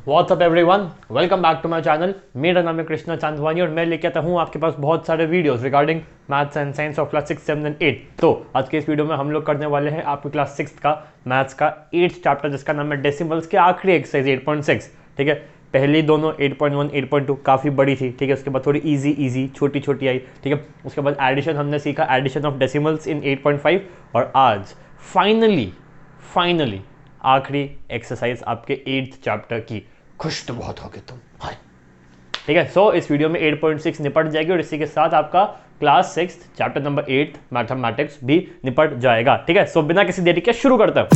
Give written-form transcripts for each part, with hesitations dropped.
WhatsApp everyone, welcome back to my channel. मेरा नाम है कृष्णा चांदवानी और मैं लेके आता हूँ आपके पास बहुत सारे videos regarding maths and science of class 6, 7 and 8। तो आज के इस वीडियो में हम लोग करने वाले हैं आपके क्लास 6 का मैथ्स का 8th चैप्टर, जिसका नाम है डेसिमल्स के आखिरी एक्सरसाइज 8.6। ठीक है, पहली दोनों 8.1 8.2 काफ़ी बड़ी थी। ठीक है, उसके बाद थोड़ी इजी छोटी छोटी आई। ठीक है, उसके बाद एडिशन हमने सीखा, एडिशन ऑफ डेसिमल्स इन 8.5। और आज फाइनली आखिरी एक्सरसाइज आपके 8th चैप्टर की। खुश तो बहुत होगे तुम, हाय। ठीक है, सो इस वीडियो में 8.6 निपट जाएगी और इसी के साथ आपका क्लास 6 चैप्टर नंबर 8 मैथमेटिक्स भी निपट जाएगा। ठीक है, सो बिना किसी देरी के शुरू करते हैं।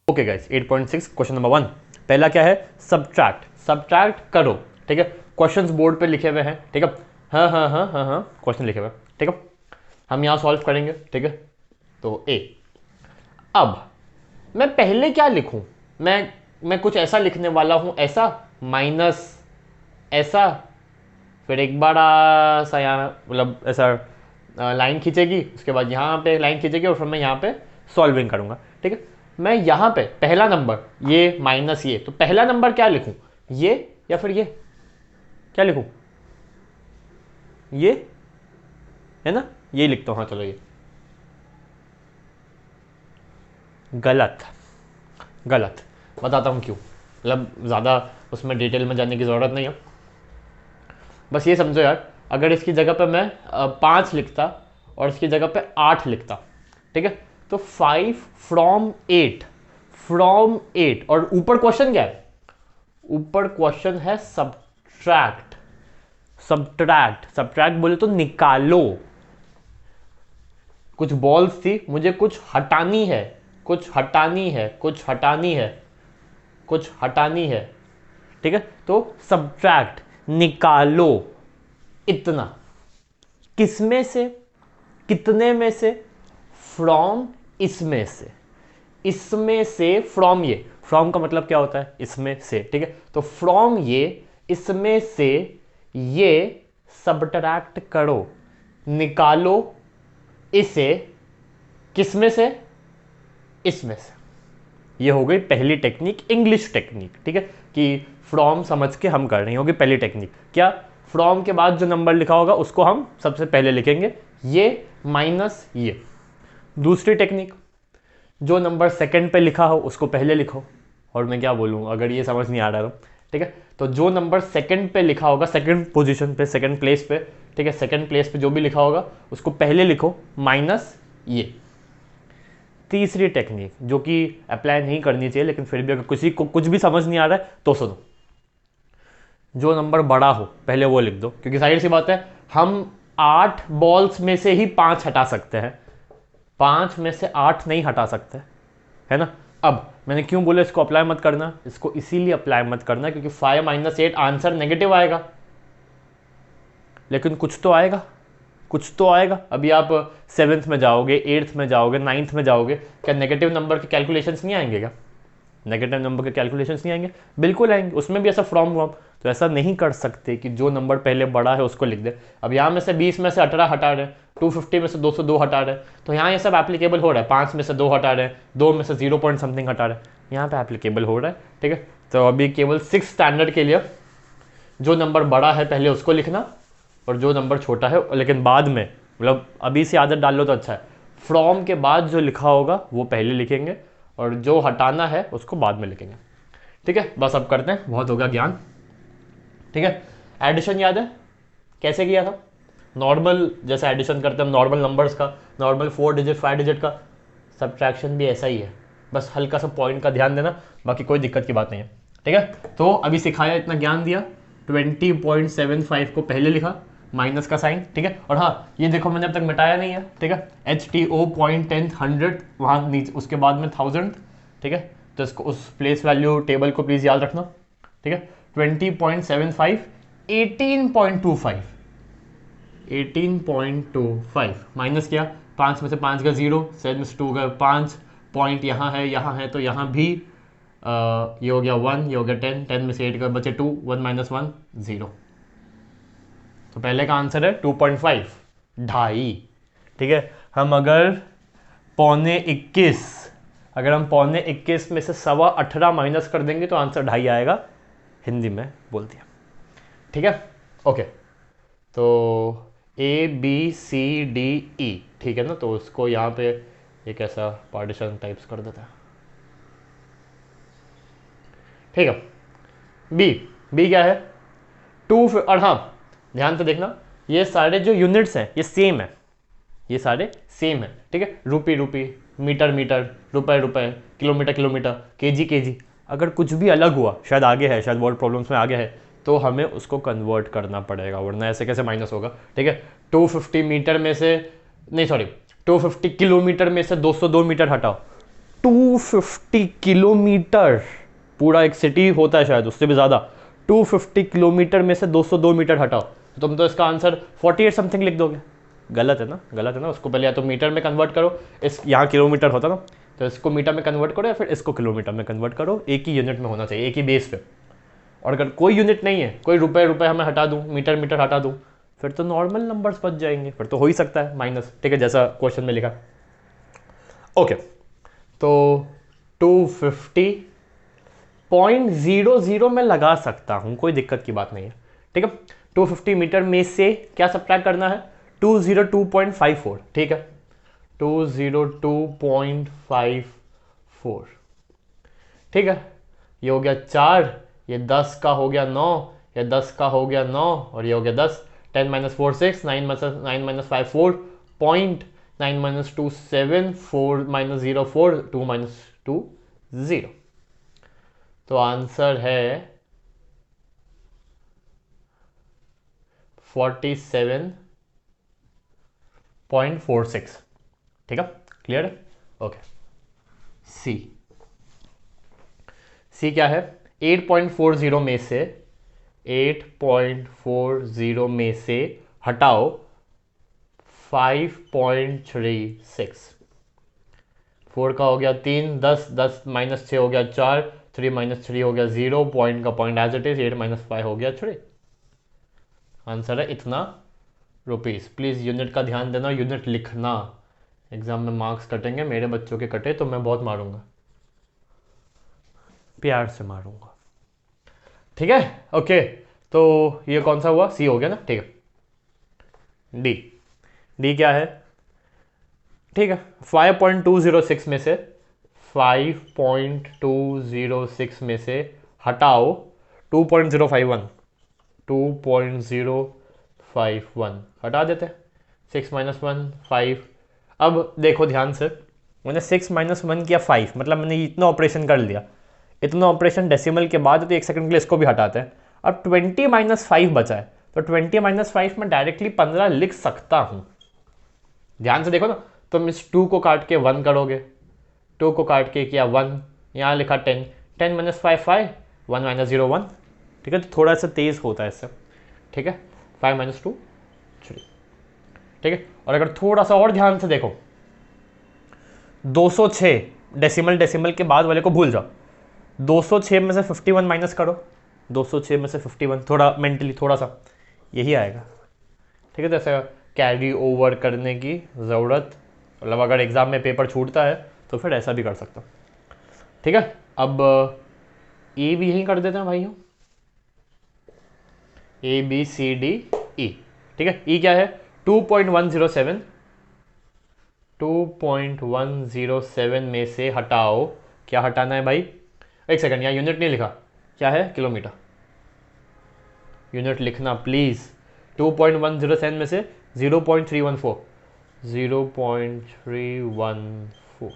Okay guys, 8.6 question number 1। पहला क्या है? सब्ट्रैक्ट करो। ठीक है, क्वेश्चंस बोर्ड पे लिखे हुए हैं। ठीक है, हाँ क्वेश्चन लिखे हुए हैं। ठीक है, हम यहाँ सॉल्व करेंगे। ठीक है, तो ए। अब मैं पहले क्या लिखूं? मैं कुछ ऐसा लिखने वाला हूं, ऐसा माइनस ऐसा, फिर एक बड़ा सा यहाँ मतलब ऐसा लाइन खींचेगी, उसके बाद यहाँ पे लाइन खींचेगी और फिर मैं यहाँ पे सॉल्विंग करूंगा। ठीक है, मैं यहाँ पे पहला नंबर ये माइनस ये, तो पहला नंबर क्या लिखूं? ये या फिर ये? क्या लिखूं? ये है ना, ये लिखता हूं। हाँ चलो, ये गलत बताता हूं क्यों। मतलब ज़्यादा उसमें डिटेल में जाने की ज़रूरत नहीं है, बस ये समझो यार, अगर इसकी जगह पे मैं 5 लिखता और इसकी जगह पे 8 लिखता, ठीक है, तो 5 फ्रॉम 8 और ऊपर क्वेश्चन क्या है? ऊपर क्वेश्चन है सब्ट्रैक्ट बोले तो निकालो। कुछ बॉल्स थी, मुझे कुछ हटानी है। ठीक है, तो सब्ट्रैक्ट निकालो। इतना किसमें से? कितने में से? फ्रॉम इसमें से फ्रॉम ये। फ्रॉम का मतलब क्या होता है? इसमें से। ठीक है, तो फ्रॉम ये, इसमें से ये सब्ट्रैक्ट करो, निकालो इसे किसमें से? इसमें से। ये हो गई पहली टेक्निक, इंग्लिश टेक्निक। ठीक है, कि फ्रॉम समझ के हम कर रहे हैं, होगी पहली टेक्निक। क्या? फ्रॉम के बाद जो नंबर लिखा होगा उसको हम सबसे पहले लिखेंगे, ये माइनस ये। दूसरी टेक्निक, जो नंबर सेकंड पे लिखा हो उसको पहले लिखो। और मैं क्या बोलूँ अगर ये समझ नहीं आ रहा तो? ठीक है, तो जो नंबर सेकंड पे लिखा होगा, सेकंड पोजीशन पे, सेकंड प्लेस पे, ठीक है, सेकंड प्लेस पे जो भी लिखा होगा उसको पहले लिखो, माइनस ये। तीसरी टेक्निक जो कि अप्लाई नहीं करनी चाहिए, लेकिन फिर भी अगर किसी को कुछ भी समझ नहीं आ रहा है तो सुनो, जो नंबर बड़ा हो पहले वो लिख दो, क्योंकि जाहिर सी बात है हम 8 बॉल्स में से ही 5 हटा सकते हैं, 5 में से 8 नहीं हटा सकते, है ना। अब मैंने क्यों बोला इसको अप्लाई मत करना? इसको इसीलिए अप्लाई मत करना क्योंकि 5 - 8 आंसर नेगेटिव आएगा, लेकिन कुछ तो आएगा। अभी आप 7th में जाओगे, 8th में जाओगे, 9th में जाओगे, क्या नेगेटिव नंबर के कैलकुलेशंस नहीं आएंगे? क्या नेगेटिव नंबर के कैलकुलेशंस नहीं आएंगे? बिल्कुल आएंगे, उसमें भी ऐसा फ्रॉम। तो ऐसा नहीं कर सकते कि जो नंबर पहले बड़ा है उसको लिख दे। अब यहाँ में से 20 में से 18 हटा रहे हैं, 250 में से 202 हटा रहे हैं, तो यहाँ ये सब एप्लीकेबल हो रहा है। 5 में से 2 हटा रहे हैं, 2 में से 0 पॉइंट समथिंग हटा रहे हैं, यहाँ पे एप्लीकेबल हो रहा है। ठीक है, तो अभी केवल 6 स्टैंडर्ड के लिए जो नंबर बड़ा है पहले उसको लिखना, और जो नंबर छोटा है, लेकिन बाद में, मतलब अभी से आदत डाल लो तो अच्छा है, फ्रॉम के बाद जो लिखा होगा वो पहले लिखेंगे और जो हटाना है उसको बाद में लिखेंगे। ठीक है, बस अब करते हैं, बहुत होगा ज्ञान। ठीक है, एडिशन याद है कैसे किया था? नॉर्मल जैसे एडिशन करते हैं हम नॉर्मल नंबर्स का, नॉर्मल 4 डिजिट 5 डिजिट का। सब्ट्रैक्शन भी ऐसा ही है, बस हल्का सा पॉइंट का ध्यान देना, बाकी कोई दिक्कत की बात नहीं है। ठीक है, तो अभी सिखाया, इतना ज्ञान दिया, 20.75 को पहले लिखा, माइनस का साइन। ठीक है, और हाँ ये देखो मैंने अब तक मिटाया नहीं है। ठीक है, HTO 0.10 100 वहाँ नीचे, उसके बाद में 1000। ठीक है, तो इसको उस प्लेस वैल्यू टेबल को प्लीज़ याद रखना। ठीक है, 20.75 18.25 माइनस किया, 5 में से 5 का 0, 7 में से 2 का 5, पॉइंट यहाँ है तो यहाँ भी ये हो गया 1, ये हो गया 10, 10 में से 8 का बचे 2, 1 - 1 0। तो पहले का आंसर है 2.5, ढाई। ठीक है, हम अगर पौने 21, अगर हम पौने 21 में से 18.25 माइनस कर देंगे तो आंसर 2.5 आएगा। हिंदी में बोल दिया, ठीक है। ओके, तो A B C D E, ठीक है ना। तो उसको यहाँ पे एक ऐसा पार्टीशन टाइप्स कर देता है, ठीक है। बी, बी क्या है? और हाँ, ध्यान से देखना, ये सारे जो यूनिट्स हैं ये सेम है, ये सारे सेम है, ठीक है। रूपी रूपी, मीटर मीटर, रुपए रुपए, किलोमीटर किलोमीटर, केजी केजी। अगर कुछ भी अलग हुआ, शायद आगे है, शायद वर्ड प्रॉब्लम्स में आगे है, तो हमें उसको कन्वर्ट करना पड़ेगा, वरना ऐसे कैसे माइनस होगा, ठीक है। 250 मीटर में से, नहीं सॉरी, 250 किलोमीटर में से 202 मीटर हटाओ। 250 किलोमीटर, पूरा एक सिटी होता है शायद, उससे भी ज़्यादा। 250 किलोमीटर में से 202 मीटर हटाओ, तो तुम तो इसका आंसर 48 समथिंग लिख दोगे। गलत है ना, गलत है ना। उसको पहले या तो मीटर में कन्वर्ट करो, इस यहाँ किलोमीटर होता ना, तो इसको मीटर में कन्वर्ट करो या फिर इसको किलोमीटर में कन्वर्ट करो। एक ही यूनिट में होना चाहिए, एक ही बेस पे। और अगर कोई यूनिट नहीं है, कोई रुपए रुपए हमें हटा दूँ, मीटर मीटर हटा दूँ, फिर तो नॉर्मल नंबर्स बच जाएंगे, फिर तो हो ही सकता है माइनस, ठीक है, जैसा क्वेश्चन में लिखा। ओके, तो 250.00 में लगा सकता हूँ, कोई दिक्कत की बात नहीं है, ठीक है। 250 मीटर में से क्या सब्ट्रैक्ट करना है? 202.54, ठीक है, 202.54, ठीक है। ये हो गया 4, ये 10 का हो गया 9, ये 10 का हो गया 9, और ये हो गया 10। 10 minus 4 6, 9 minus 5 4, point, 9 minus 2 7, 4 minus 0 4, 2 minus 2 0। तो आंसर है 47.46, ठीक है, क्लियर है। ओके, सी, सी क्या है? 8.40 में से 8.40 में से हटाओ 5.36। 4 का हो गया 3, 10, 10 माइनस 6 हो गया 4, 3 माइनस 3 हो गया 0, पॉइंट का point as it is, 8 minus 5 हो गया 3। आंसर है इतना रुपीस। प्लीज़ यूनिट का ध्यान देना, यूनिट लिखना, एग्जाम में मार्क्स कटेंगे। मेरे बच्चों के कटे तो मैं बहुत मारूंगा, प्यार से मारूंगा, ठीक है। ओके, तो ये कौन सा हुआ? सी हो गया ना, ठीक है। डी, डी क्या है? ठीक है, 5.206 में से 5.206 में से हटाओ 2.051, 2.051 हटा देते हैं। 6 माइनस 1 5। अब देखो ध्यान से, मैंने 6 माइनस 1 किया 5, मतलब मैंने इतना ऑपरेशन कर लिया। इतना ऑपरेशन डेसिमल के बाद, तो 1 सेकंड के लिए इसको भी हटाते हैं। अब 20 माइनस 5 बचा है, तो 20 माइनस 5 में डायरेक्टली 15 लिख सकता हूँ। ध्यान से देखो ना, तुम इस 2 को काट के 1 करोगे, 2 को काट के किया 1, यहाँ लिखा 10, 10 माइनस 5 5, 1 माइनस 0 1, ठीक है। तो थोड़ा सा तेज होता है इससे, ठीक है। 5 माइनस 2 3, ठीक है। और अगर थोड़ा सा और ध्यान से देखो, 206 डेसिमल, डेसिमल के बाद वाले को भूल जाओ, 206 में से 51 माइनस करो, 206 में से 51, थोड़ा मेंटली थोड़ा सा यही आएगा, ठीक है। तो ऐसा कैरी ओवर करने की ज़रूरत, मतलब अगर एग्ज़ाम में पेपर छूटता है तो फिर ऐसा भी कर सकता हूँ, ठीक है। अब ए भी यही कर देते हैं भाइयों, A B C D E, ठीक है। ई क्या है? 2.107, 2.107 में से हटाओ, क्या हटाना है भाई? एक सेकंड, यहाँ यूनिट नहीं लिखा, क्या है? किलोमीटर। यूनिट लिखना प्लीज़। 2.107 में से 0.314, 0.314।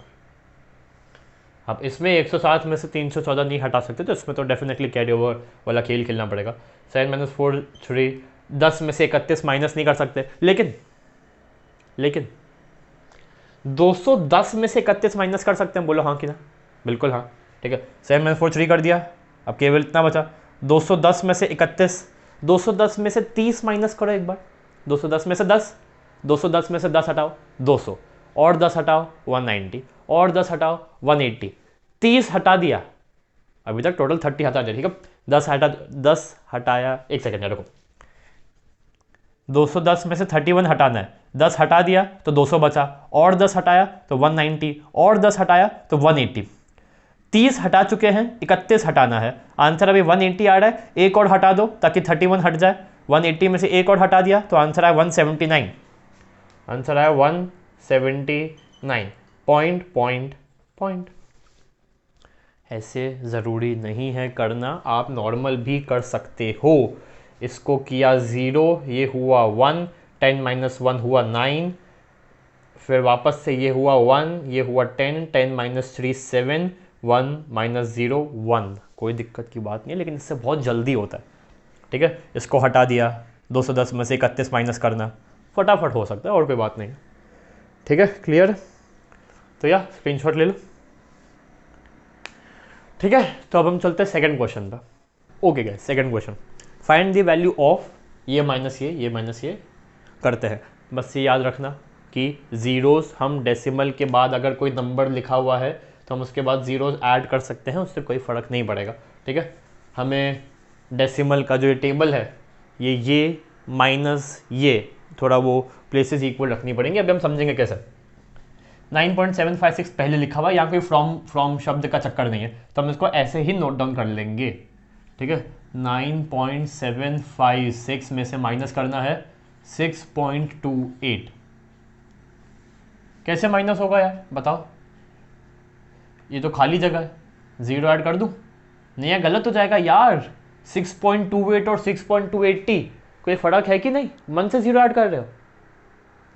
अब इसमें 107 में से 314 नहीं हटा सकते, तो इसमें तो डेफिनेटली कैरी ओवर वाला खेल खेलना पड़ेगा। 7 माइनस 4 3, 10 में से 31 माइनस नहीं कर सकते, लेकिन 210 में से 31 माइनस कर सकते हैं, बोलो हाँ कि ना? बिल्कुल हाँ, ठीक है। 7 माइनस 4 3 कर दिया, अब केवल इतना बचा 210 में से 31, 210 में से 30 माइनस करो एक बार, 210 में से 10, 210 में से 10 हटाओ 200, और 10 हटाओ 190, और 10 हटाओ 180, 30 हटा दिया, अभी तक टोटल 30 हटा दिया, ठीक है। 10 हटाया, एक सेकेंड रुको, 210 में से 31 हटाना है, 10 हटा दिया तो 200 बचा, और 10 हटाया तो 190, और 10 हटाया तो 180। 30 हटा चुके हैं, 31 हटाना है। आंसर अभी 180 आ रहा है, एक और हटा दो ताकि 31 हट जाए। 180 में से एक और हटा दिया तो आंसर आया 179। आंसर आया 179। Point point point. ऐसे ज़रूरी नहीं है करना, आप नॉर्मल भी कर सकते हो। इसको किया 0, ये हुआ 1, 10 माइनस 1 हुआ 9, फिर वापस से ये हुआ 1, ये हुआ 10, 10 माइनस 3 7, 1 माइनस 0 1। कोई दिक्कत की बात नहीं है, लेकिन इससे बहुत जल्दी होता है। ठीक है, इसको हटा दिया, 210 में से 31 माइनस करना, फटाफट हो सकता है, और कोई बात नहीं। ठीक है, क्लियर? तो या स्क्रीनशॉट ले लो। ठीक है, तो अब हम चलते हैं सेकंड क्वेश्चन पर। Okay guys, second question, find the value of ये माइनस ये माइनस ये करते हैं। बस ये याद रखना कि ज़ीरोज़ हम डेसिमल के बाद अगर कोई नंबर लिखा हुआ है तो हम उसके बाद ज़ीरोज़ ऐड कर सकते हैं, उससे कोई फ़र्क नहीं पड़ेगा। ठीक है, हमें डेसिमल का जो ये टेबल है ये माइनस ये थोड़ा वो प्लेसेस इक्वल रखनी पड़ेंगी। अभी हम समझेंगे कैसे। 9.756 पहले लिखा हुआ, यहाँ कोई फ्रॉम शब्द का चक्कर नहीं है, तो हम इसको ऐसे ही नोट डाउन कर लेंगे। ठीक है, 9.756 में से माइनस करना है 6.28। कैसे माइनस होगा यार, बताओ? ये तो खाली जगह है, ज़ीरो ऐड कर दूँ? नहीं यार, गलत हो जाएगा यार। 6.28 और 6.280 कोई फ़र्क है कि नहीं? मन से ज़ीरो ऐड कर रहे हो?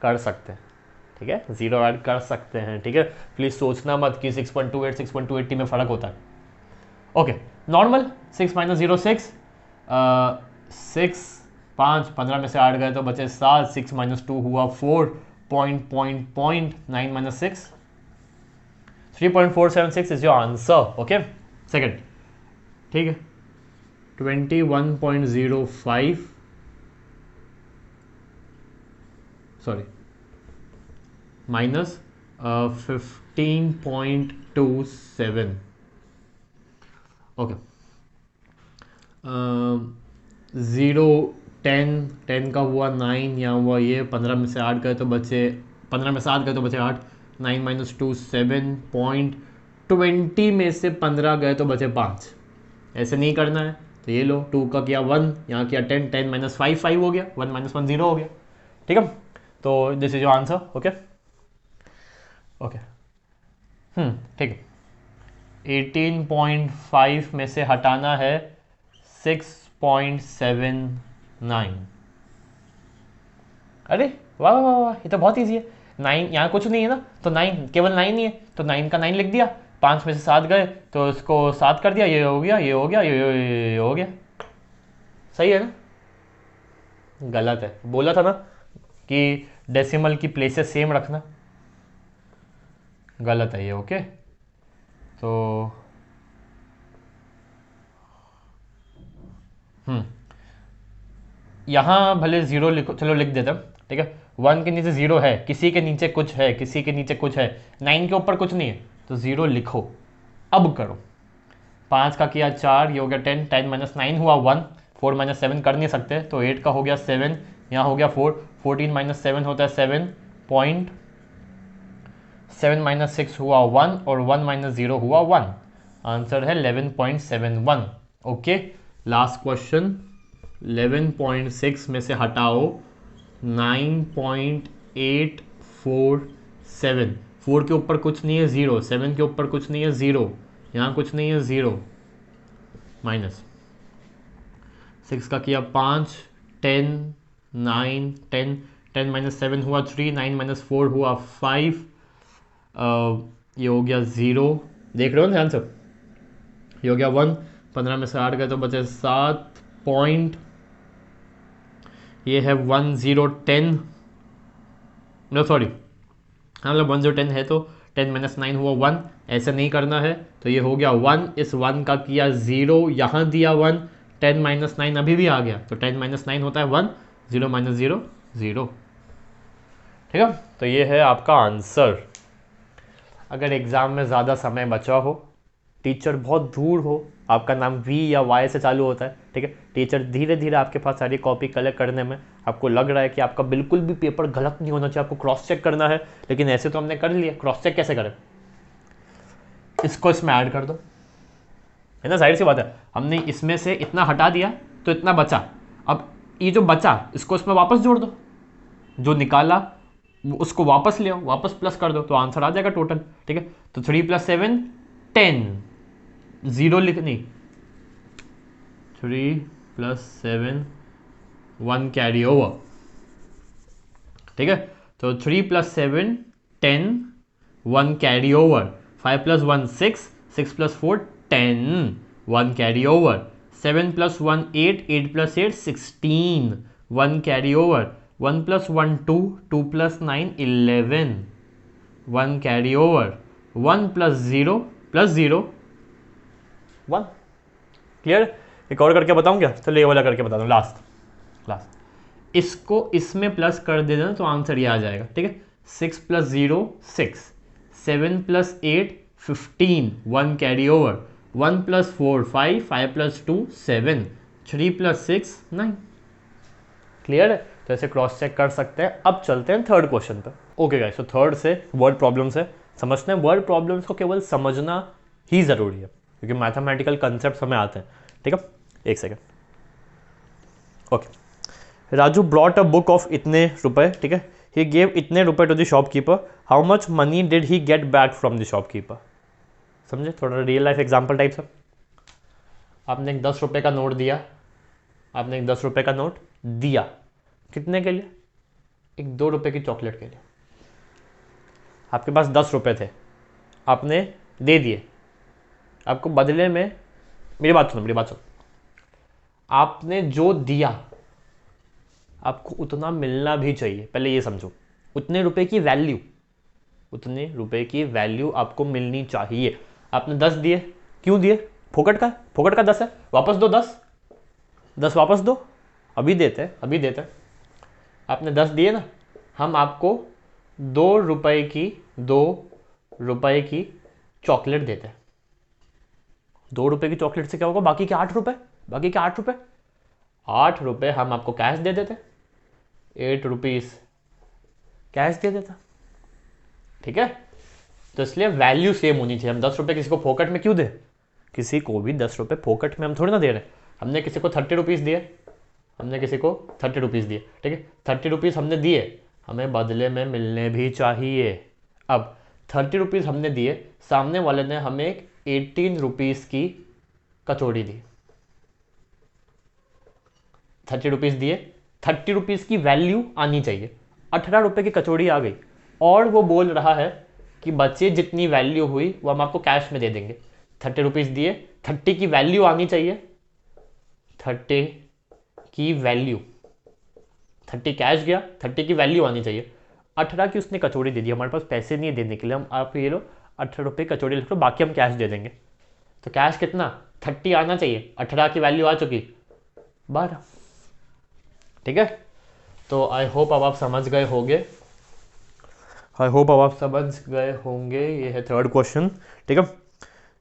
कर सकते हैं, ठीक है, ज़ीरो ऐड कर सकते हैं। ठीक है, प्लीज़ सोचना मत कि 6.28 6.280 में फ़र्क होता है। ओके, नॉर्मल 6 माइनस 0 6, 6 5 15 में से 8 गए तो बचे 7, 6 माइनस 2 हुआ 4, point 9 minus 6, 3.476 is your answer. Okay, second. ठीक है, 21.05 सॉरी माइनस 15.27। ओके, 0 10 का हुआ 9, यहाँ हुआ ये 15 में से 8 गए तो बचे 15 में से 7 गए तो बचे 8, 9 माइनस 2 7.20 में से 15 गए तो बचे 5। ऐसे नहीं करना है, तो ये लो 2 का किया 1, यहाँ किया 10, 10 माइनस 5 5 हो गया, 1 माइनस 1 0 हो गया। ठीक है, तो this is your answer. Okay okay, ठीक है, 18.5 में से हटाना है 6.79। अरे वाह वाह वाह, ये तो बहुत ईजी है। 9 यहाँ कुछ नहीं है ना, तो 9 केवल 9 ही है, तो 9 का 9 लिख दिया। 5 में से 7 गए तो इसको 7 कर दिया, ये हो गया, ये हो गया, ये हो गया। सही है ना? गलत है, बोला था ना कि डेसिमल की प्लेसेस सेम रखना। गलत है ये। ओके, तो यहाँ भले ज़ीरो लिखो, चलो लिख देता हूँ। ठीक है, 1 के नीचे 0 है, किसी के नीचे कुछ है, किसी के नीचे कुछ है, 9 के ऊपर कुछ नहीं है, तो 0 लिखो। अब करो, 5 का किया 4, ये हो गया 10, 10 माइनस 9 हुआ 1, 4 माइनस 7 कर नहीं सकते, तो 8 का हो गया 7, यहाँ हो गया 4, 14 माइनस 7 होता है 7, 7 माइनस 6 हुआ 1, और 1 माइनस 0 हुआ 1। आंसर है 11.71। ओके, लास्ट क्वेश्चन, 11.6 में से हटाओ 9.847। 4 के ऊपर कुछ नहीं है 0, 7 के ऊपर कुछ नहीं है 0, यहाँ कुछ नहीं है 0, माइनस 6 का किया 5, 10 9 10, 10 माइनस 7 हुआ 3, 9 माइनस 4 हुआ 5, ये हो गया 0। देख रहे हो ध्यान से, ये हो गया 1, 15 में से 8 गए तो बचे 7 पॉइंट, ये है 1010, नो सॉरी, हाँ मतलब 1010 है, तो 10 माइनस 9 हुआ 1, ऐसे नहीं करना है, तो ये हो गया 1, इस 1 का किया 0, यहाँ दिया 1, 10 माइनस 9 अभी भी आ गया, तो 10 माइनस 9 होता है 1, 0 माइनस 0 0। ठीक है, तो ये है आपका आंसर। अगर एग्ज़ाम में ज़्यादा समय बचा हो, टीचर बहुत दूर हो, आपका नाम वी या वाई से चालू होता है, ठीक है। टीचर धीरे धीरे आपके पास सारी कॉपी कलेक्ट करने में, आपको लग रहा है कि आपका बिल्कुल भी पेपर गलत नहीं होना चाहिए, आपको क्रॉस चेक करना है, लेकिन ऐसे तो हमने कर लिया, क्रॉस चेक कैसे करें? इसको इसमें ऐड कर दो, है ना, जाहिर सी बात है। हमने इसमें से इतना हटा दिया तो इतना बचा, अब ये जो बचा इसको इसमें वापस जोड़ दो, जो निकाला उसको वापस ले आओ, वापस प्लस कर दो तो आंसर आ जाएगा टोटल, ठीक है। तो 3 + 7 10, 0 लिखनी, 3 + 7 1 कैरी ओवर, ठीक है। तो 3 + 7 10 1 carry over, 5 + 1 6 6 + 4 10 1 carry over, 7 + 1 8 8 + 8 16 1 carry over, 1 + 1 2 2 + 9 11 1 carry over, 1 + 0 + 0 1। Clear? एक और करके बताऊं क्या? चलो ये वाला करके बता दूं, लास्ट इसको इसमें प्लस कर देना तो आंसर ये आ जाएगा, ठीक है। 6 + 0 6, 7 + 8 15 1 कैरी ओवर, 1 + 4 5 5 + 2 7 3 + 6 9। क्लियर है? तो ऐसे क्रॉस चेक कर सकते हैं। अब चलते हैं थर्ड क्वेश्चन पे। ओके गाइस, तो थर्ड से वर्ड प्रॉब्लम्स है, समझते हैं। वर्ड प्रॉब्लम्स को केवल समझना ही जरूरी है क्योंकि मैथमेटिकल कंसेप्ट हमें आते हैं, ठीक है। एक second, okay. Raju brought a book of इतने रुपए, ठीक है। ही गेव इतने रुपए to the shopkeeper, how much money did he get back from the shopkeeper? समझे? थोड़ा रियल लाइफ एग्जांपल टाइप से। आपने एक 10 रुपए का नोट दिया, आपने एक 10 रुपए का नोट दिया, कितने के लिए? एक 2 रुपए की चॉकलेट के लिए। आपके पास 10 रुपए थे, आपने दे दिए, आपको बदले में, मेरी बात सुनो, आपने जो दिया आपको उतना मिलना भी चाहिए, पहले ये समझो। उतने रुपए की वैल्यू आपको मिलनी चाहिए। आपने 10 दिए, क्यों दिए? फोकट का 10 है, वापस दो 10 वापस दो, अभी देते हैं। आपने 10 दिए ना, हम आपको 2 रुपए की चॉकलेट देते हैं। 2 रुपए की चॉकलेट से क्या होगा? बाकी के 8 रुपए, 8 रुपए हम आपको कैश दे देते, 8 रुपीज कैश दे देता, ठीक है। तो इसलिए वैल्यू सेम होनी चाहिए। हम 10 रुपए किसी को फोकट में क्यों दे? किसी को भी 10 रुपए फोकट में हम थोड़ी ना दे रहे। हमने किसी को 30 रुपीज दिए, ठीक है। 30 रुपीज हमने दिए, हमें बदले में मिलने भी चाहिए। अब 30 रुपीज हमने दिए, सामने वाले ने हमें 18 रुपीज की कचौड़ी दी। 30 रुपीज दिए, 30 रुपीज की वैल्यू आनी चाहिए। 18 रुपए की कचौड़ी आ गई और वो बोल रहा है कि बच्चे जितनी वैल्यू हुई वो हम आपको कैश में दे देंगे। 30 रुपीज दिए, 30 की वैल्यू आनी चाहिए, 30 की वैल्यू, 30 कैश गया, 30 की वैल्यू आनी चाहिए। 18 की उसने कचौड़ी दे दी, हमारे पास पैसे नहीं है देने के लिए, हम आप ये लो 18 रुपये कचौड़ी लिख लो, बाकी हम कैश दे देंगे। तो कैश कितना? 30 आना चाहिए, 18 की वैल्यू आ चुकी 12, ठीक है। तो आई होप अब आप समझ गए होंगे, ये है थर्ड क्वेश्चन, ठीक है।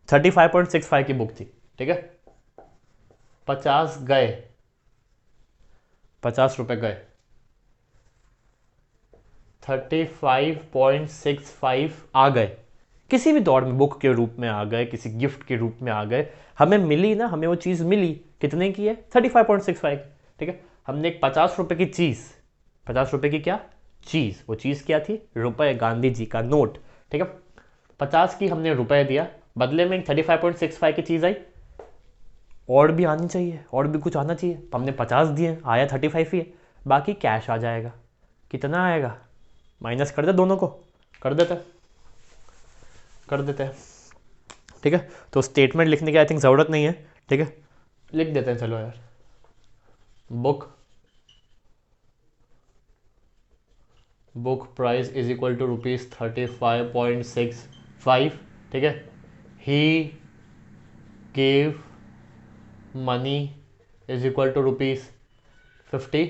35.65 की बुक थी, ठीक है। 50 गए, 50 रुपए गए, 35.65 आ गए, किसी भी दौर में बुक के रूप में आ गए, किसी गिफ्ट के रूप में आ गए, हमें मिली ना, हमें वो चीज़ मिली, कितने की है? 35.65, ठीक है। हमने एक 50 रुपए की चीज़, 50 रुपए की क्या चीज़, वो चीज़ क्या थी? रुपए, गांधी जी का नोट, ठीक है। 50 की हमने रुपए दिया, बदले में 35.65 की चीज़ आई, और भी आनी चाहिए, और भी कुछ आना चाहिए। हमने 50 दिए, आया 35 ही है, बाकी कैश आ जाएगा। कितना आएगा? माइनस कर दे, दोनों को कर देते हैं, ठीक है। तो स्टेटमेंट लिखने की आई थिंक ज़रूरत नहीं है, ठीक है, लिख देते हैं। चलो यार, book price is equal to ₹35.65, ठीक है। He gave money is equal to ₹50,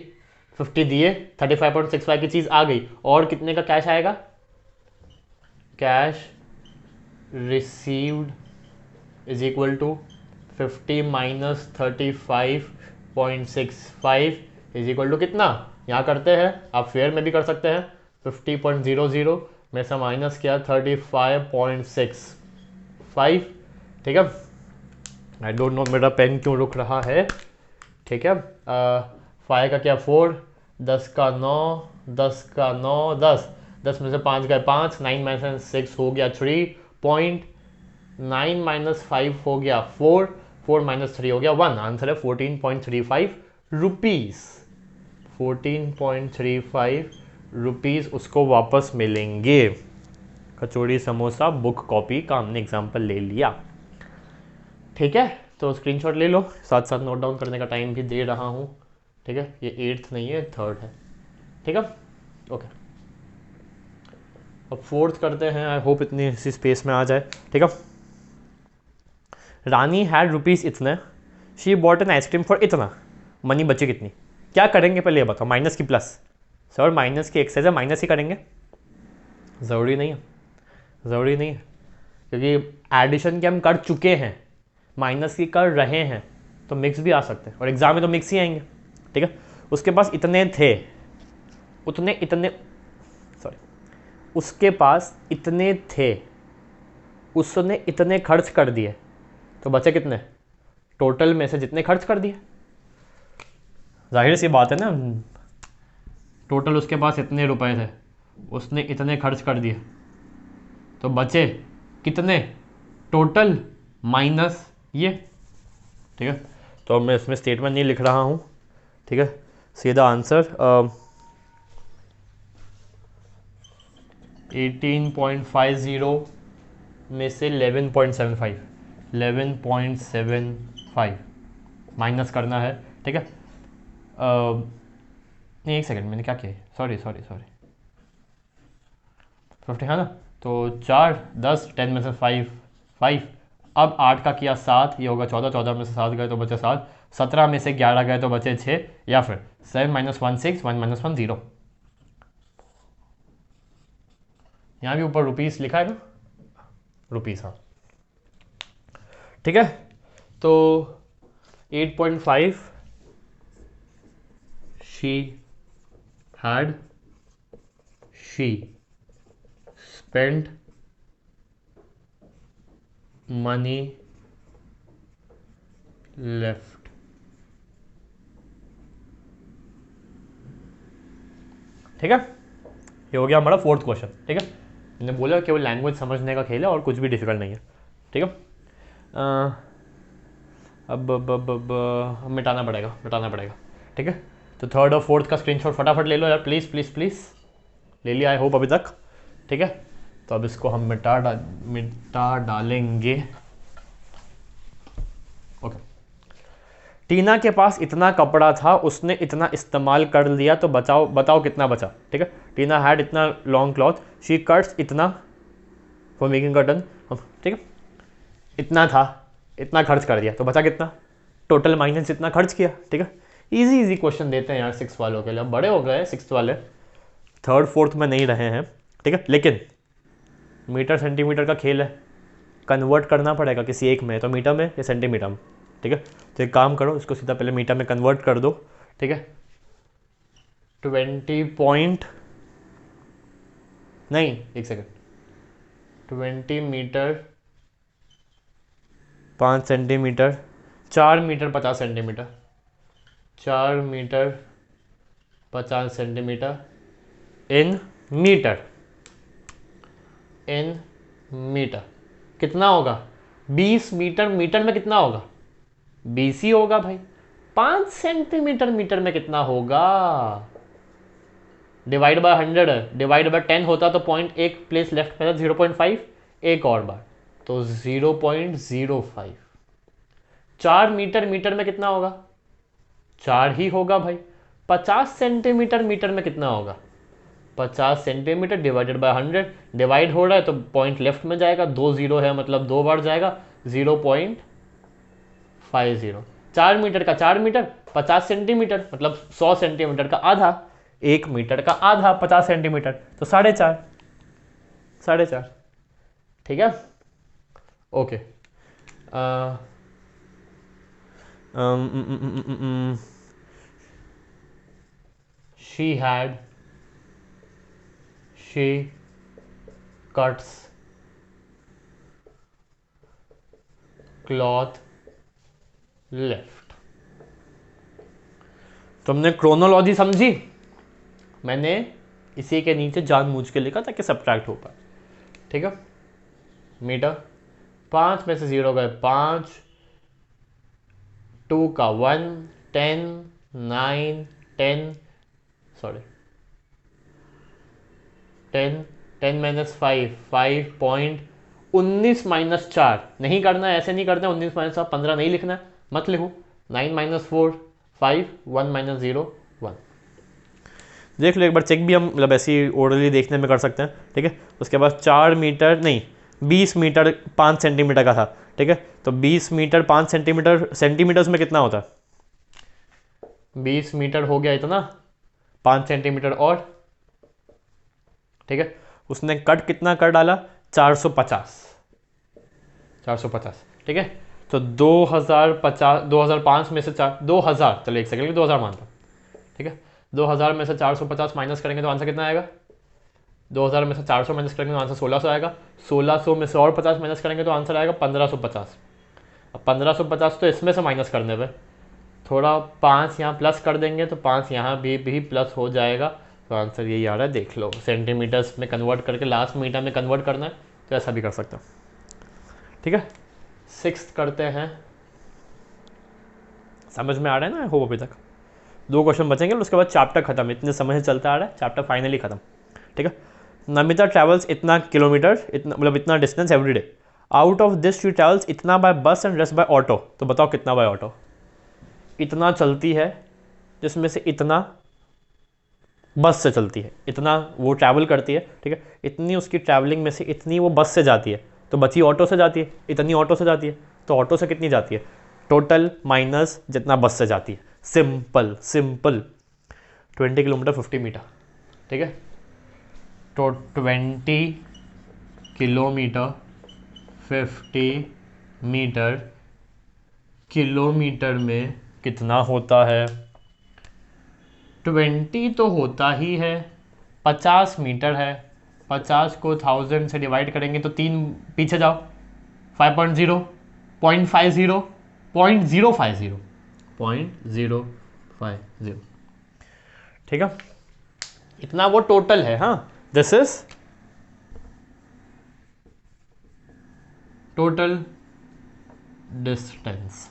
50 दिए, 35.65 की चीज़ आ गई, और कितने का कैश आएगा? Cash received is equal to 50 minus 35.65 is equal to कितना, यहाँ करते हैं, आप फेयर में भी कर सकते हैं, 50.00 में से माइनस किया 35.65, ठीक है। आई डोंट नो मेरा पेन क्यों रुक रहा है, ठीक है। 5 का क्या 4, 10 का 9, 10 का 9, 10 में से 5 गए 5, 9 माइनस 6 हो गया 3.9 माइनस 5 हो गया 4, 4 माइनस 3 हो गया 1, आंसर है 14.35 रुपीज़। 14.35 रुपीज़ उसको वापस मिलेंगे। कचौड़ी समोसा बुक कॉपी का हमने एग्जाम्पल ले लिया, ठीक है। तो स्क्रीनशॉट ले लो, साथ साथ नोट डाउन करने का टाइम भी दे रहा हूँ, ठीक है। ये 8th नहीं है, 3rd है, ठीक है। ओके, अब 4th करते हैं। आई होप इतनी इसी स्पेस में आ जाए, ठीक है। रानी हैड रुपीज़ इतने, she bought an ice cream for इतना, मनी बची कितनी। क्या करेंगे पहले ये बताओ, माइनस की प्लस। सर माइनस की एक्सरसाइज है, माइनस ही करेंगे, ज़रूरी नहीं है, ज़रूरी नहीं है, क्योंकि एडिशन के हम कर चुके हैं, माइनस की कर रहे हैं, तो मिक्स भी आ सकते हैं, और एग्जाम में तो मिक्स ही आएंगे, ठीक है। उसके पास इतने थे, उसके पास इतने थे, उसने इतने खर्च कर दिए, तो बचे कितने, टोटल में से जितने खर्च कर दिए। जाहिर सी बात है ना, टोटल उसके पास इतने रुपए थे, उसने इतने खर्च कर दिए, तो बचे कितने, टोटल माइनस ये, ठीक है। तो मैं इसमें स्टेटमेंट नहीं लिख रहा हूँ, ठीक है, सीधा आंसर 18.50 में से 11.75 माइनस करना है, ठीक है। नहीं, एक सेकंड, मैंने क्या किया, सॉरी 50 है ना, तो 4, 10, 10 में से 5, अब 8 का किया 7, ये होगा 14, 14 में से 7 गए तो बचे 7, 17 में से 11 गए तो बचे 6, या फिर 7 माइनस 1 6, 1 माइनस 1 0। यहाँ भी ऊपर रुपीस लिखा है ना, रुपीस, हाँ, ठीक है। तो 8.5 she spent money left, ठीक है। ये हो गया हमारा 4th क्वेश्चन, ठीक है। मैंने बोला केवल लैंग्वेज समझने का खेल है और कुछ भी डिफिकल्ट नहीं है, ठीक है। अब मिटाना पड़ेगा, ठीक है। तो 3rd और 4th का स्क्रीनशॉट फटाफट ले लो यार, प्लीज़ प्लीज़ प्लीज़, ले लिया आई होप अभी तक, ठीक है। तो अब इसको हम मिटा डालेंगे, ओके। टीना के पास इतना कपड़ा था, उसने इतना इस्तेमाल कर लिया, तो बताओ कितना बचा, ठीक है। टीना हैड इतना लॉन्ग क्लॉथ, शी कट्स इतना फॉर मेकिंग कर्टन, ठीक है। इतना था, इतना खर्च कर दिया, तो बचा कितना, टोटल माइनस इतना खर्च किया, ठीक है। इजी क्वेश्चन देते हैं यार 6th वालों के लिए, अब बड़े हो गए 6th वाले, 3rd 4th में नहीं रहे हैं, ठीक है। लेकिन मीटर सेंटीमीटर का खेल है, कन्वर्ट करना पड़ेगा किसी एक में, तो मीटर में या सेंटीमीटर में, ठीक है। तो एक काम करो, इसको सीधा पहले मीटर में कन्वर्ट कर दो, ठीक है। 20 metre 5 centimetre, 4 metre 50 centimetre, 4 metre 50 centimetre in metre कितना होगा, 20 मीटर, मीटर में कितना होगा, 20 ही होगा भाई। 5 सेंटीमीटर मीटर में कितना होगा, डिवाइड बाय 100 है, डिवाइड बाय 10 होता तो पॉइंट एक प्लेस लेफ्ट में 0.5, एक और बार तो 0.05। 4 मीटर मीटर में कितना होगा, 4 ही होगा भाई। 50 सेंटीमीटर मीटर में कितना होगा, 50 सेंटीमीटर डिवाइडेड बाय 100, डिवाइड हो रहा है तो पॉइंट लेफ्ट में जाएगा, 2 0 है मतलब 2 बार जाएगा, 0.50। 4 मीटर का 4 मीटर, 50 सेंटीमीटर मतलब 100 सेंटीमीटर का आधा, 1 मीटर का आधा 50 सेंटीमीटर, तो 4.5, ठीक है। Okay, she had, she cuts cloth left. तुमने क्रोनोलॉजी समझी? मैंने इसी के नीचे जानबूझ के लिखा ताकि सब्ट्रैक्ट हो पाए। ठीक है, मीटर 5 में से 0 गए 5, 2 का 1, 10, 9, 10, सॉरी 10, 10 माइनस 5, 5.19 माइनस 4 नहीं करना है, ऐसे नहीं करना है। 19 माइनस 15 नहीं लिखना है, मत लिखो। 9 माइनस 4, 5, 1 माइनस 0, 1। देख लो एक बार, चेक भी हम मतलब ऐसे ही ओरली देखने में कर सकते हैं। ठीक है, उसके बाद 4 मीटर नहीं 20 मीटर 5 सेंटीमीटर का था। ठीक है, तो 20 मीटर 5 सेंटीमीटर, सेंटीमीटर्स में कितना होता है? 20 मीटर हो गया इतना, 5 सेंटीमीटर और। ठीक है, उसने कट कितना कर डाला? 450, 450। ठीक है, तो 2050, 2005 में से 2000, चलो एक सेकंड 2000 मानता हूँ। ठीक है, 2000 में से 450 माइनस करेंगे तो आंसर कितना आएगा? 2000 में से 400 माइनस करेंगे तो आंसर 1600 आएगा। 1600 में से और 50 माइनस करेंगे तो आंसर आएगा 1550। अब 1550 तो इसमें से माइनस करने पे थोड़ा 5 यहाँ प्लस कर देंगे तो 5 यहाँ भी प्लस हो जाएगा। तो आंसर यही आ रहा है, देख लो। सेंटीमीटर्स में कन्वर्ट करके लास्ट मीटर में कन्वर्ट करना है तो ऐसा भी कर सकते हो। ठीक है, 6th करते हैं। समझ में आ रहा है ना? हो अभी तक 2 क्वेश्चन बचेंगे और उसके बाद चैप्टर खत्म। इतने समय से चलता आ रहा है, चैप्टर फाइनली खत्म। ठीक है, नमिता ट्रैवल्स इतना किलोमीटर, इतना मतलब इतना distance every day. Out of this she travels इतना बाय बस एंड रेस्ट बाय ऑटो। तो बताओ कितना बाय ऑटो? इतना चलती है जिसमें से इतना बस से चलती है, इतना वो ट्रैवल करती है। ठीक है, इतनी उसकी ट्रैवलिंग में से इतनी वो बस से जाती है, तो बची ऑटो से जाती है, इतनी ऑटो से जाती है। तो ऑटो से कितनी जाती है? टोटल माइनस जितना बस से जाती है। Simple simple. 20 kilometre 50 metre. ठीक है, तो 20 किलोमीटर 50 मीटर, किलोमीटर में कितना होता है? 20 तो होता ही है, 50 मीटर है। 50 को 1000 से डिवाइड करेंगे तो 3 पीछे जाओ, 5.0, 0.50, 0.050, 0.050। ठीक है, इतना वो टोटल है। हाँ, दिस इज टोटल डिस्टेंस।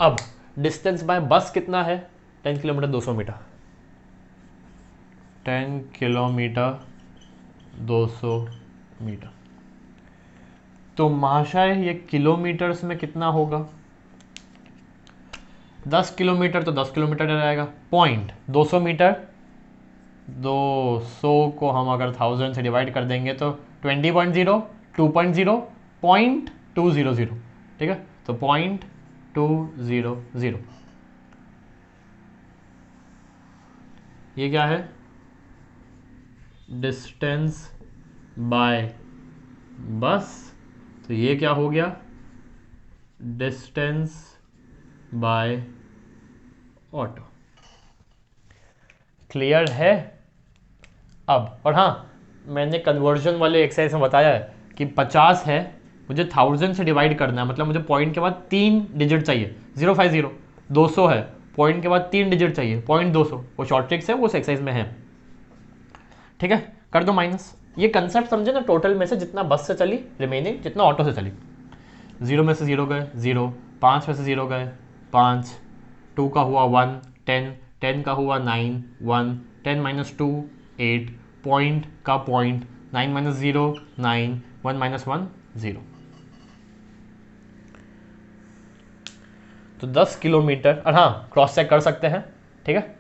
अब डिस्टेंस बाय बस कितना है? 10 किलोमीटर 200 मीटर। 10 kilometre 200 metre. तो महाशय ये किलोमीटर्स में कितना होगा? 10 किलोमीटर तो 10 किलोमीटर रहेगा। पॉइंट 200 मीटर, 200 को हम अगर 1000 से डिवाइड कर देंगे तो 20.0, 2.0, 0.200। ठीक है, तो 0.200। ये क्या है? डिस्टेंस बाय बस। तो ये क्या हो गया? Distance by auto. क्लियर है अब? और हाँ, मैंने कन्वर्जन वाले एक्सरसाइज में बताया है कि 50 है, मुझे 1000 से डिवाइड करना है, मतलब मुझे पॉइंट के बाद 3 डिजिट चाहिए, 050। 200 है, पॉइंट के बाद 3 डिजिट चाहिए, 0.200। वो शॉर्ट ट्रिक्स है, वो उस एक्सरसाइज में है। ठीक है, कर दो माइनस। ये कंसेप्ट समझे ना? टोटल में से जितना बस से चली, रिमेनिंग जितना ऑटो से चली। 0 में से 0 गए 0, 5 में से 0 गए 5, 2 का हुआ 1, 10, 10 का हुआ 9, 1, 10 माइनस 2 8, पॉइंट का पॉइंट, 9 माइनस 0 9, 1 माइनस 1 0। तो 10 किलोमीटर। और हाँ, क्रॉस चेक कर सकते हैं। ठीक है,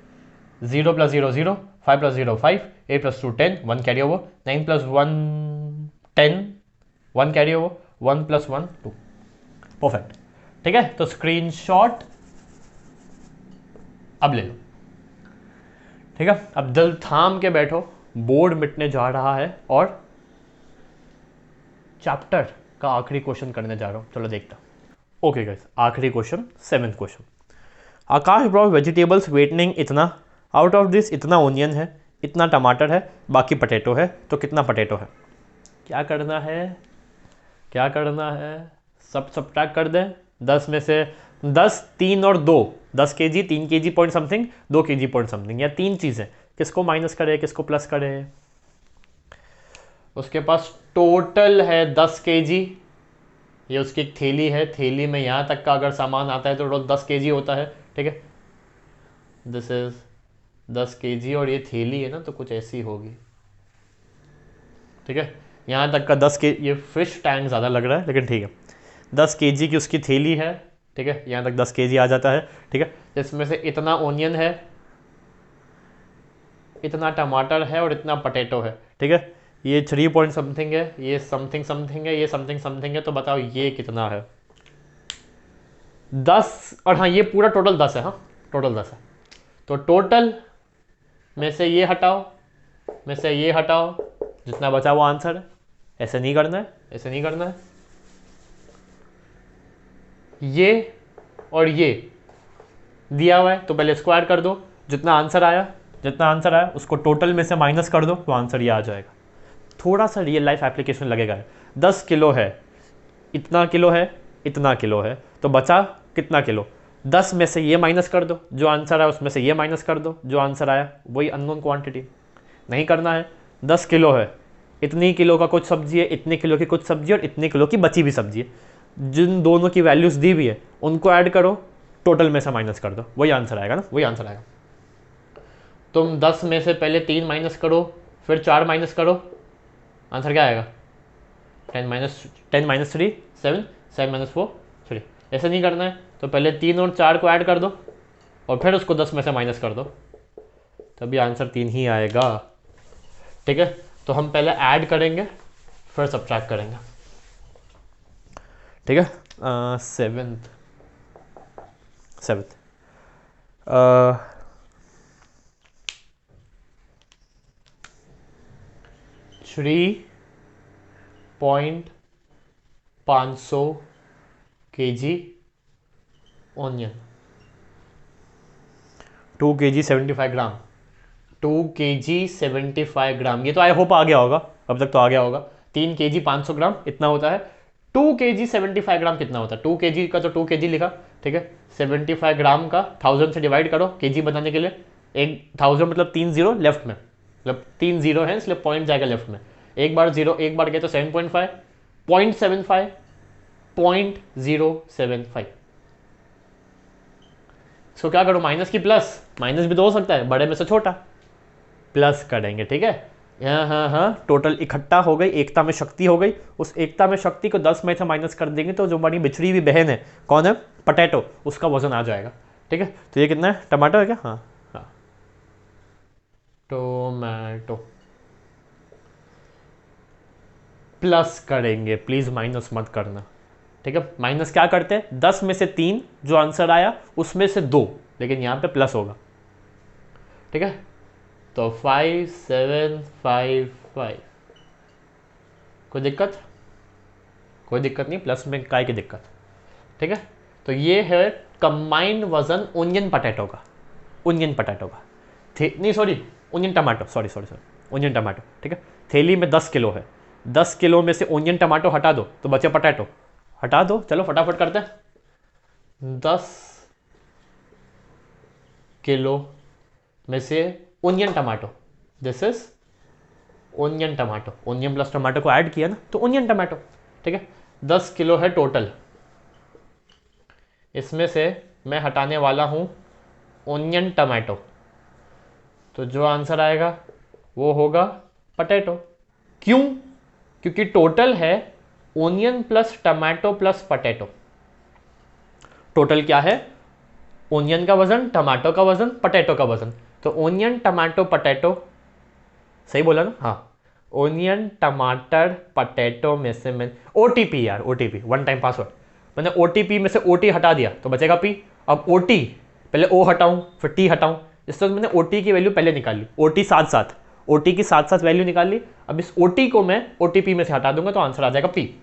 0 plus 0 0, 5 plus 0 5, 8 plus 2 10, 1 carry over, 9 plus 1 10, 1 carry over, 1 plus 1 2। Perfect. ठीक है, तो स्क्रीनशॉट अब ले लो। ठीक है, अब दिल थाम के बैठो, बोर्ड मिटने जा रहा है और चैप्टर का आखिरी क्वेश्चन करने जा रहा हूं। चलो देखता हूं। ओके गाइस, आखिरी क्वेश्चन, 7th क्वेश्चन। आकाश ब्रॉड वेजिटेबल्स वेटनिंग इतना, आउट ऑफ दिस इतना ओनियन है, इतना टमाटर है, बाकी पटेटो है, तो कितना पटेटो है? क्या करना है, क्या करना है? सब सब्ट्रैक्ट कर दें। 10 में से 10, 3 और 2, 10 kg, 3 kg point something, 2 kg point something, या 3 चीज़ें, किसको माइनस करे, किसको प्लस करे? उसके पास टोटल है 10 kg, ये उसकी एक थैली है, थैली में यहाँ तक का अगर सामान आता है तो टोटल 10 kg होता है, ठीक है। दिस इज 10 kg और ये थैली है ना, तो कुछ ऐसी होगी, ठीक है। यहाँ तक का 10 kg, ये फिश टैंक ज़्यादा लग रहा है लेकिन ठीक है, 10 kg की उसकी थैली है, ठीक है। यहाँ तक 10 kg आ जाता है, ठीक है। इसमें से इतना ओनियन है, इतना टमाटर है और इतना पटेटो है, ठीक है। ये 3 पॉइंट समथिंग है, ये समथिंग समथिंग है, ये समथिंग समथिंग है, तो बताओ ये कितना है? 10, और हाँ ये पूरा टोटल 10 है, हाँ टोटल 10 है। तो टोटल में से ये हटाओ, में से ये हटाओ, जितना बचा वो आंसर है। ऐसे नहीं करना है, ऐसे नहीं करना है। ये और ये दिया हुआ है तो पहले स्क्वायर कर दो, जितना आंसर आया उसको टोटल में से माइनस कर दो, तो आंसर ये आ जाएगा। थोड़ा सा रियल लाइफ एप्लीकेशन लगेगा। 10 किलो है, इतना किलो है, इतना किलो है, तो बचा कितना किलो? 10 में से ये माइनस कर दो, जो आंसर आया उसमें से ये माइनस कर दो, जो आंसर आया वही अननोन क्वांटिटी। नहीं करना है। 10 किलो है, इतनी किलो का कुछ सब्जी है, इतने किलो की कुछ सब्जी और इतने किलो की बची भी सब्जी है, जिन दोनों की वैल्यूज दी भी है उनको ऐड करो, टोटल में से माइनस कर दो, वही आंसर आएगा ना, वही आंसर आएगा। तुम 10 में से पहले 3 माइनस करो, फिर 4 माइनस करो, आंसर क्या आएगा? 10 माइनस 3 7, 7 माइनस 4 3। ऐसे नहीं करना है, तो पहले 3 और 4 को ऐड कर दो और फिर उसको 10 में से माइनस कर दो, तभी आंसर 3 ही आएगा, ठीक है। तो हम पहले ऐड करेंगे फिर सब्ट्रैक्ट करेंगे, ठीक है। 7th 3.500 kg ऑनियन, 2 kg 75 ग्राम, 2 kg 75 ग्राम। ये तो आई होप आ गया होगा, अब तक तो आ गया होगा। 3 kg 500 ग्राम इतना होता है, 2 kg 75 ग्राम कितना होता है? 2 kg का तो 2 kg लिखा, ठीक है। 75 ग्राम का 1000 से डिवाइड करो kg बनाने के लिए, 1000 मतलब 3 जीरो लेफ्ट में, मतलब 3 जीरो है इसलिए पॉइंट जाएगा लेफ्ट में, एक बार जीरो एक बार गया तो 7.5, 0.75, 0.075। इसको क्या करो, माइनस की प्लस, माइनस भी तो हो सकता है, बड़े में से छोटा, प्लस करेंगे, ठीक है। हाँ, टोटल इकट्ठा हो गई, एकता में शक्ति हो गई। उस एकता में शक्ति को 10 में से माइनस कर देंगे तो जो हमारी बिछड़ी हुई बहन है, कौन है? पटेटो, उसका वजन आ जाएगा, ठीक है। तो ये कितना है? टमाटो है क्या? हाँ, टोमेटो प्लस करेंगे, प्लीज माइनस मत करना, ठीक है। माइनस क्या करते हैं? 10 में से 3 जो आंसर आया उसमें से 2, लेकिन यहां पे प्लस होगा, ठीक है। तो 5755, कोई दिक्कत? कोई दिक्कत नहीं, प्लस में काय की दिक्कत, ठीक है। तो ये है कंबाइंड वजन ओनियन पटेटो का, ओनियन पटेटो का, नहीं sorry onion tomato, sorry onion tomato, ठीक है। थैली में 10 किलो है, 10 किलो में से ओनियन टमाटो हटा दो तो बचे पटेटो, हटा दो, चलो फटाफट करते हैं। 10 किलो में से onion tomato, this is onion tomato, onion plus tomato को ऐड किया ना तो ओनियन टमाटो, ठीक है। 10 किलो है टोटल, इसमें से मैं हटाने वाला हूं ओनियन टमाटो, तो जो आंसर आएगा वो होगा पटेटो। क्यों? क्योंकि टोटल है onion plus tomato plus potato. Total क्या है? ओनियन का वजन, टमाटो का वजन, पटेटो का वजन। तो ओनियन टमाटो पटेटो, सही बोला ना? हाँ, ओनियन टमाटर पटेटो में से मैं ओटीपी, यार ओटीपी, वन टाइम पासवर्ड, मैंने ओटीपी में से ओटी हटा दिया तो बचेगा पी। अब ओटी पहले ओ हटाऊं फिर टी हटाऊं, इस वक्त मैंने ओटी की वैल्यू पहले निकाल ली, ओटी साथ साथ, ओटी की साथ साथ वैल्यू निकाल ली। अब इस ओटी को मैं ओटीपी में से हटा दूंगा तो आंसर आ जाएगा पी।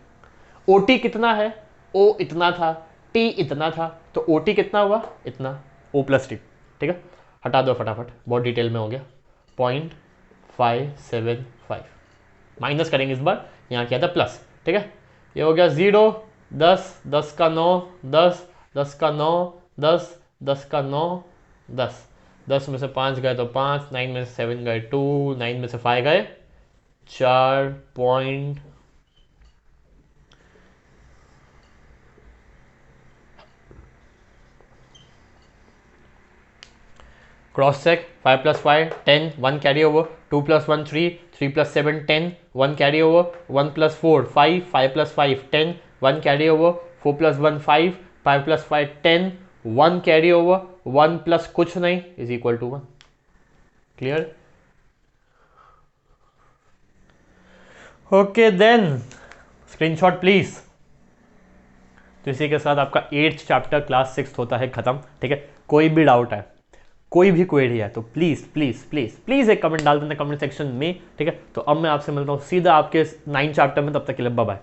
ओटी कितना है? ओ इतना था, टी इतना था तो ओ टी कितना हुआ, इतना, ओ प्लस टी, ठीक है। हटा दो फटाफट, बहुत डिटेल में हो गया। 0.575 माइनस करेंगे इस बार, यहाँ किया था प्लस, ठीक है। ये हो गया 0, 10, 10 का 9, 10, 10 का 9, 10, 10 का 9, 10, 10 में से 5 गए तो 5, 9 में से 7 गए 2, 9 में से 5 गए 4 point, cross check, 5 + 5 10, 1 carry over, 2 + 1 3, 3 + 7 10, 1 carry over, 1 + 4 5, 5 + 5 10, 1 carry over, 4 + 1 5, 5 + 5 10, 1 carry over, 1 plus कुछ नहीं is equal to 1। Clear? Okay then screenshot please. तो इसी के साथ आपका 8th चैप्टर क्लास 6 होता है खत्म, ठीक है। कोई भी डाउट है, कोई भी क्वेरी है तो प्लीज प्लीज प्लीज प्लीज एक कमेंट डाल देना कमेंट सेक्शन में, ठीक है। तो अब मैं आपसे मिलता हूँ सीधा आपके 9th चैप्टर में, तब तक के लिए बाय बाय।